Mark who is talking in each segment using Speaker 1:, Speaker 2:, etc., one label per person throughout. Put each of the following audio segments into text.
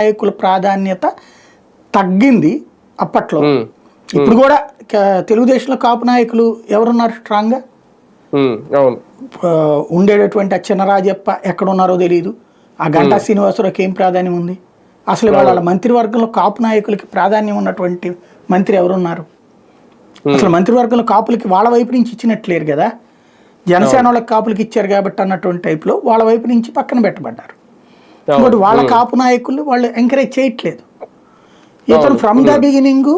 Speaker 1: నాయకుల ప్రాధాన్యత తగ్గింది అప్పట్లో. ఇప్పుడు కూడా తెలుగుదేశంలో కాపు నాయకులు ఎవరున్నారు స్ట్రాంగ్ గా? ఉండేటటువంటి ఆ చినరాజప్ప ఎక్కడున్నారో తెలియదు. ఆ గంటా శ్రీనివాసరావుకి ఏం ప్రాధాన్యం ఉంది? అసలు వాళ్ళ మంత్రివర్గంలో కాపు నాయకులకి ప్రాధాన్యం ఉన్నటువంటి మంత్రి ఎవరున్నారు? అసలు మంత్రివర్గంలో కాపులకి వాళ్ళ వైపు నుంచి ఇచ్చినట్లేరు కదా. జనసేన వాళ్ళకి కాపులకి ఇచ్చారు కాబట్టి అన్నటువంటి టైప్లో వాళ్ళ వైపు నుంచి పక్కన పెట్టబడ్డారు. ఇంకోటి వాళ్ళ కాపు నాయకులు వాళ్ళు ఎంకరేజ్ చేయట్లేదు. ఇతను ఫ్రమ్ ద బిగినింగ్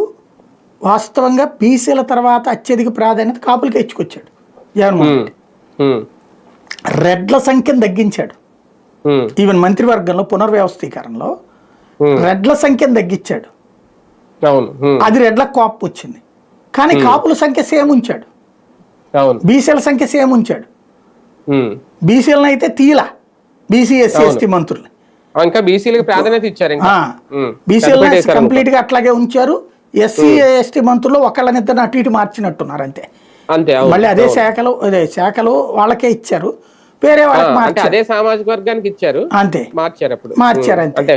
Speaker 1: వాస్తవంగా బీసీల తర్వాత అత్యధిక ప్రాధాన్యత కాపులకి ఇచ్చుకొచ్చాడు జగన్మోహన్ రెడ్డి. రెడ్ల సంఖ్యను తగ్గించాడు. ఈవెన్ మంత్రివర్గంలో పునర్వ్యవస్థీకరణలో రెడ్ల సంఖ్యను తగ్గించాడు. అది రెడ్ల కోపం వచ్చింది. కానీ కాపుల సంఖ్య సేమ్ ఉంచాడు, బీసీల సంఖ్య సేమ్ ఉంచాడు. బీసీలను అయితే తీలా, బీసీ ఎస్సీ ఎస్టీ మంత్రులు బీసీలను కంప్లీట్ గా అట్లాగే ఉంచారు. ఎస్సీ ఎస్టీ మంత్రులు ఒకళ్ళనిద్దరు అటు ఇటు మార్చినట్టున్నారు అంతే. మళ్ళీ అదే శాఖలో వాళ్ళకే ఇచ్చారు, వేరే వాళ్ళకి మార్చారు,
Speaker 2: అదే సామాజిక వర్గానికి ఇచ్చారు
Speaker 1: అంతే, మార్చారు అంతే.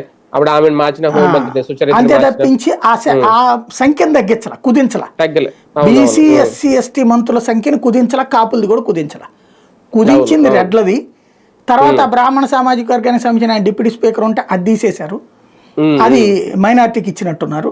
Speaker 1: అంతే తప్పించి ఆ సంఖ్యను తగ్గించాల, కుదించాల. బీసీ ఎస్సీ ఎస్టీ మంత్రుల సంఖ్యను కుదించాల, కాపులది కూడా కుదించాల. కుదించింది రెడ్లది. తర్వాత బ్రాహ్మణ సామాజిక వర్గానికి సంబంధించిన డిప్యూటీ స్పీకర్ ఉంటే అది తీసేశారు, అది మైనార్టీకి ఇచ్చినట్టున్నారు.